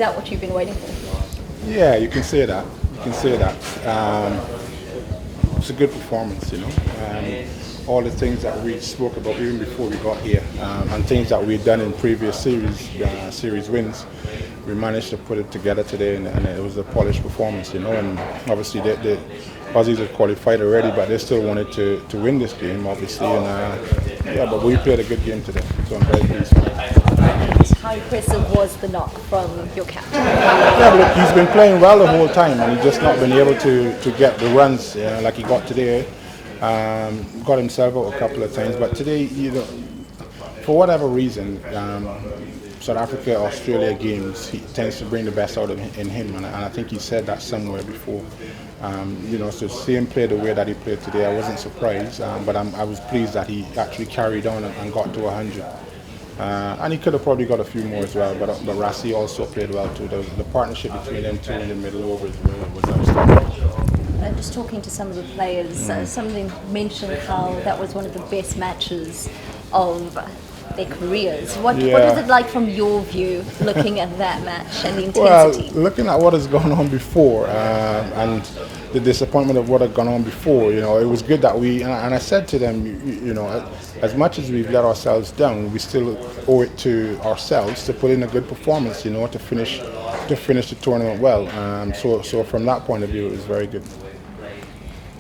that what you've been waiting for? Yeah, you can say that. You can say that. It's a good performance, all the things that we spoke about even before we got here, and things that we'd done in previous series wins, we managed to put it together today, and it was a polished performance, And obviously, the Aussies had qualified already, but they still wanted to win this game, obviously. And but we played a good game today, so I'm very pleased. How impressive was the knock from your captain? Yeah, but look, he's been playing well the whole time, and he's just not been able to get the runs like he got today. Got himself out a couple of times, but today, for whatever reason, South Africa Australia games, he tends to bring the best out of in him, and I think he said that somewhere before. So to see him play the way that he played today, I wasn't surprised, but I was pleased that he actually carried on and got to 100. And he could have probably got a few more as well, but Rassi also played well too. The partnership between them two in the middle overs was outstanding. Just talking to some of the players, some of them mentioned how that was one of the best matches of their careers. What is it like from your view, looking at that match and the intensity? Well, looking at what has gone on before and the disappointment of what had gone on before, it was good that we, and I said to them, as much as we've let ourselves down, we still owe it to ourselves to put in a good performance, to finish the tournament well. So from that point of view, it was very good.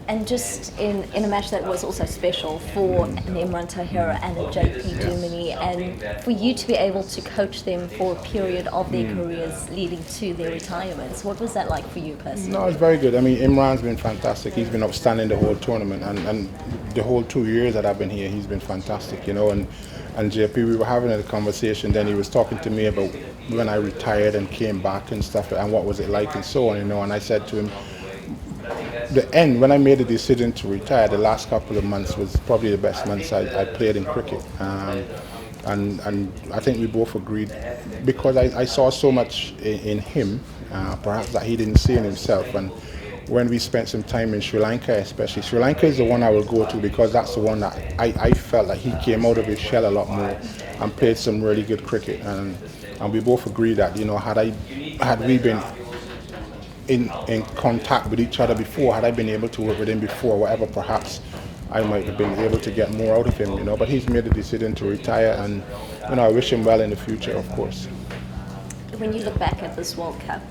And just in a match that was also special for an Imran Tahir and a JP Dumini, and for you to be able to coach them for a period of their careers leading to their retirements, what was that like for you personally? No, it's very good. I mean, Imran's been fantastic. He's been outstanding the whole tournament, and the whole 2 years that I've been here, he's been fantastic, And JP, we were having a conversation, then he was talking to me about when I retired and came back and stuff, and what was it like and so on, And I said to him, when I made the decision to retire, the last couple of months was probably the best months I played in cricket. And I think we both agreed, because I saw so much in him, perhaps that he didn't see in himself. And when we spent some time in Sri Lanka, especially, Sri Lanka is the one I will go to, because that's the one that I felt like he came out of his shell a lot more and played some really good cricket. And we both agreed that, had we been in contact with each other before, had I been able to work with him before, whatever, perhaps I might have been able to get more out of him, But he's made the decision to retire, and I wish him well in the future, of course. When you look back at this World Cup,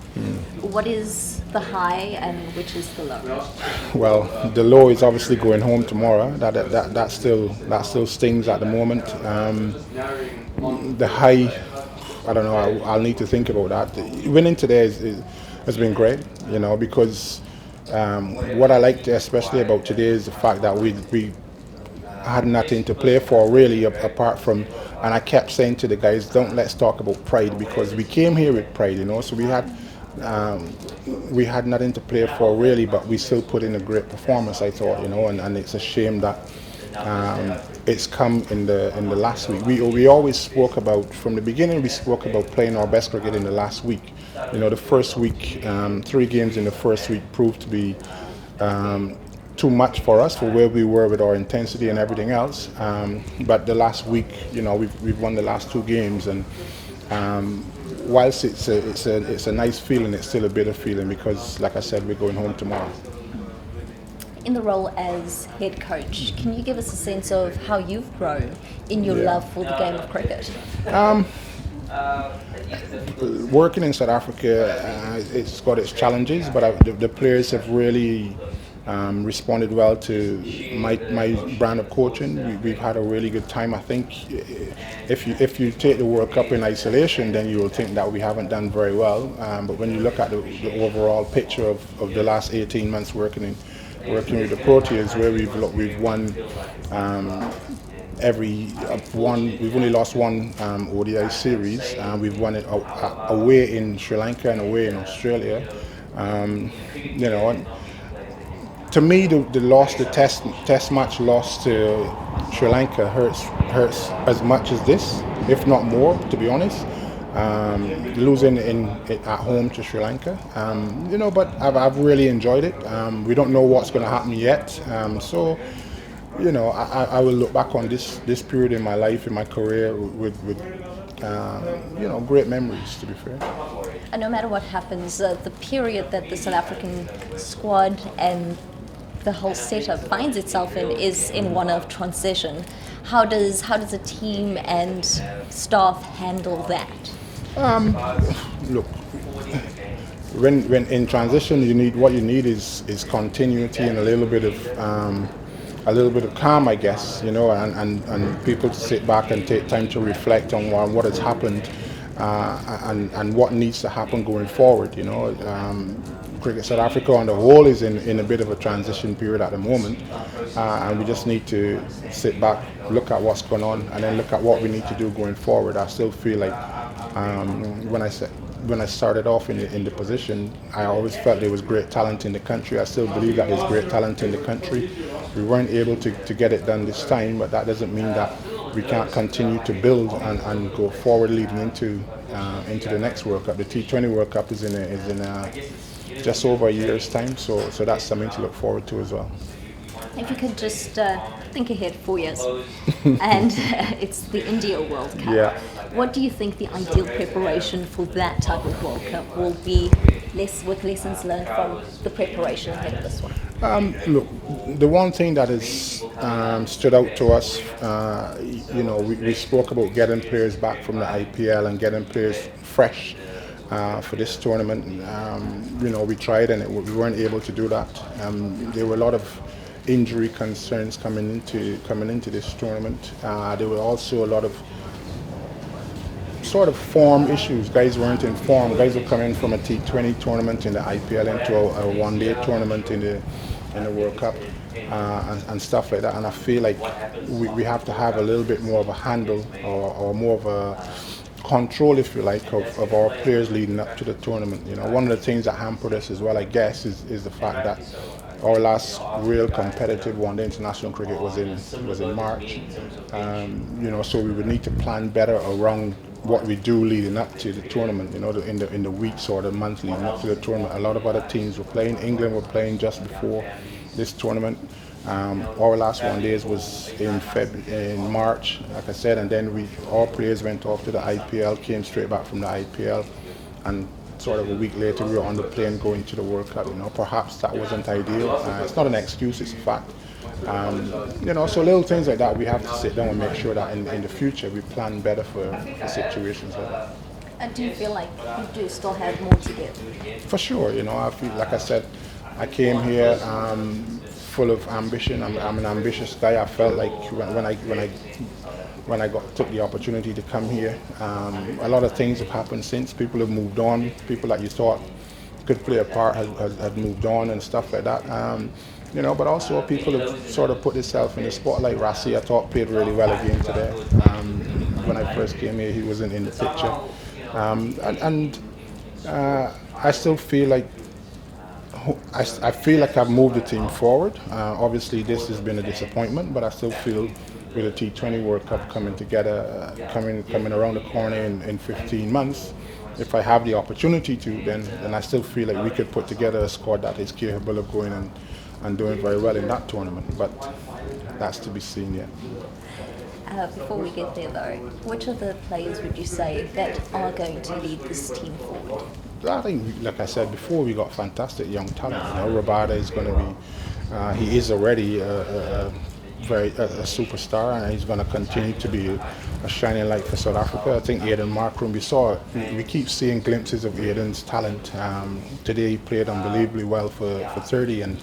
what is the high and which is the low? Well, the low is obviously going home tomorrow. That still stings at the moment. The high, I don't know. I'll need to think about that. Winning today has been great, because what I liked especially about today is the fact that we had nothing to play for really, apart from, and I kept saying to the guys, let's talk about pride, because we came here with pride, so we had nothing to play for really, but we still put in a great performance, I thought, and it's a shame that it's come in the last week. We always spoke about, from the beginning, we spoke about playing our best cricket in the last week. The first week, 3 games in the first week proved to be too much for us, for where we were with our intensity and everything else. But the last week, we've won the last 2 games, and whilst it's a nice feeling, it's still a bitter feeling, because, like I said, we're going home tomorrow. In the role as head coach, can you give us a sense of how you've grown in your love for the game of cricket? Working in South Africa, it's got its challenges, but the players have really responded well to my brand of coaching. We've had a really good time. I think if you take the World Cup in isolation, then you will think that we haven't done very well. But when you look at the overall picture of the last 18 months working with the Proteas, where we've won we've only lost one ODI series. We've won it away in Sri Lanka and away in Australia. To me, the test match loss to Sri Lanka hurts as much as this, if not more, to be honest. Losing at home to Sri Lanka, but I've really enjoyed it. We don't know what's going to happen yet, so I will look back on this period in my life, in my career, with great memories, to be fair. And no matter what happens, the period that the South African squad and the whole setup finds itself in is in one of transition. How does a team and staff handle that? Look, when in transition, what you need is continuity and a little bit of calm, I guess, and people to sit back and take time to reflect on what has happened and what needs to happen going forward. Cricket South Africa on the whole is in a bit of a transition period at the moment, and we just need to sit back, look at what's going on, and then look at what we need to do going forward. I still feel like when I started off in the position, I always felt there was great talent in the country. I still believe that there's great talent in the country. We weren't able to get it done this time, but that doesn't mean that we can't continue to build and go forward leading into the next World Cup. The T20 World Cup is in just over a year's time, so that's something to look forward to as well. If you could just think ahead 4 years, and it's the India World Cup. Yeah. What do you think the ideal preparation for that type of World Cup will be, with lessons learned from the preparation ahead of this one? Look, the one thing that has stood out to us, we spoke about getting players back from the IPL and getting players fresh for this tournament. We tried and we weren't able to do that. There were a lot of injury concerns coming into this tournament. There were also a lot of sort of form issues. Guys weren't in form. Guys were coming from a T20 tournament in the IPL into a one-day tournament in the World Cup and stuff like that. And I feel like we have to have a little bit more of a handle or more of a control, if you like, of our players leading up to the tournament. One of the things that hampered us as well, I guess, is the fact that our last real competitive one-day international cricket was in March. So we would need to plan better around what we do leading up to the tournament. In the weeks or the months leading up to the tournament, a lot of other teams were playing. England were playing just before this tournament. Our last one-days was in March, like I said, and then our players went off to the IPL, came straight back from the IPL, and sort of a week later we were on the plane going to the World Cup. Perhaps that wasn't ideal. It's not an excuse, it's a fact. So little things like that, we have to sit down and make sure that in the future we plan better for situations like that. And do you feel like you do still have more to give? For sure, I feel, like I said, I came here full of ambition. I'm an ambitious guy. I felt like when I took the opportunity to come here, a lot of things have happened since. People have moved on. People that you thought could play a part had moved on and stuff like that. But also people have sort of put themselves in the spotlight. Rassi, I thought, played really well again today. When I first came here, he wasn't in the picture. I still feel like I've moved the team forward. Obviously, this has been a disappointment, but I still feel with the T20 World Cup coming together, coming around the corner in 15 months, if I have the opportunity to, then I still feel like we could put together a squad that is capable of going and doing very well in that tournament. But that's to be seen yet. Before we get there though, which of the players would you say that are going to lead this team forward? I think, like I said before, we got fantastic young talent. Rabada is going to be, he is already a superstar, and he's going to continue to be a shining light for South Africa. I think Aiden Markram, we keep seeing glimpses of Aiden's talent. Today he played unbelievably well for 30, and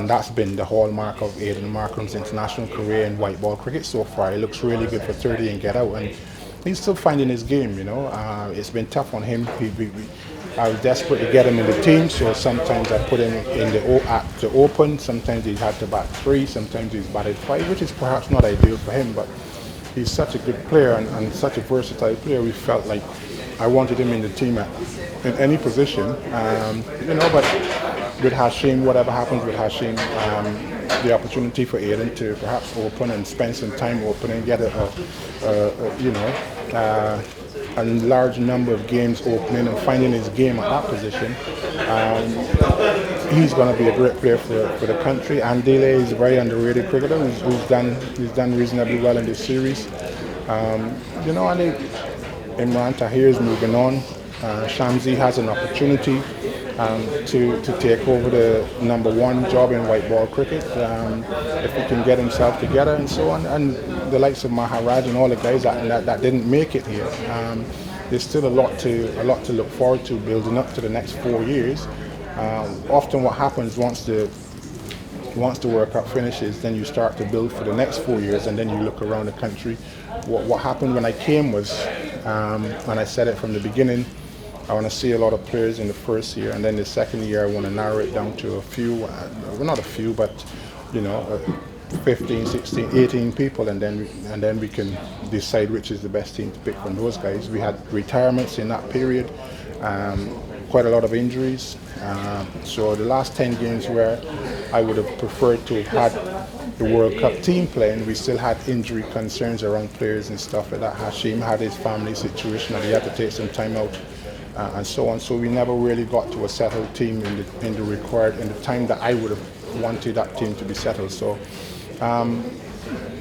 that's been the hallmark of Aiden Markram's international career in white ball cricket so far. He looks really good for 30 and get out, and he's still finding his game. It's been tough on him. I was desperate to get him in the team, so sometimes I put him at the open. Sometimes he's had to bat 3, sometimes he's batted 5, which is perhaps not ideal for him, but he's such a good player and such a versatile player. We felt like I wanted him in the team in any position, but with Hashim, whatever happens with Hashim, the opportunity for Aiden to perhaps open and spend some time opening, get a large number of games opening and finding his game at that position. He's going to be a great player for the country. And Dele is a very underrated cricketer who's done reasonably well in this series. Imran Tahir is moving on. Shamsi has an opportunity to take over the number one job in white ball cricket if he can get himself together and so on. And the likes of Maharaj and all the guys that didn't make it here. There's still a lot to look forward to building up to the next 4 years. Often what happens once the World Cup finishes, then you start to build for the next 4 years, and then you look around the country. What happened when I came was, and I said it from the beginning, I want to see a lot of players in the first year, and then the second year I want to narrow it down to a few, well not a few, but 15, 16, 18 people, and then we can decide which is the best team to pick from those guys. We had retirements in that period, quite a lot of injuries. So the last 10 games where I would have preferred to have had the World Cup team playing, we still had injury concerns around players and stuff like that. Hashim had his family situation and he had to take some time out and so on. So we never really got to a settled team in the time that I would have wanted that team to be settled. So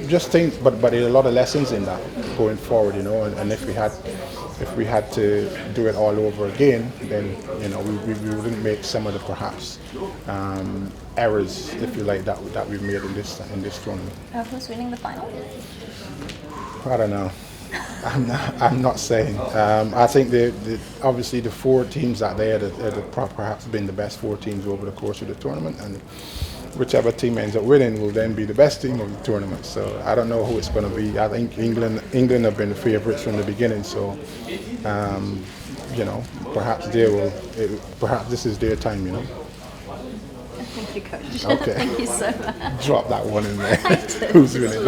just think, but there are a lot of lessons in that going forward, and if we had to do it all over again, then we wouldn't make some of the perhaps errors, if you like, that we've made in this tournament. Who's winning the final? I don't know. I'm not saying. I think obviously the 4 teams that they had perhaps been the best 4 teams over the course of the tournament, and whichever team ends up winning will then be the best team of the tournament. So I don't know who it's going to be. I think England have been the favourites from the beginning. So perhaps perhaps this is their time. Thank you, Coach. Okay. Thank you so much. Drop that one in there. Who's winning?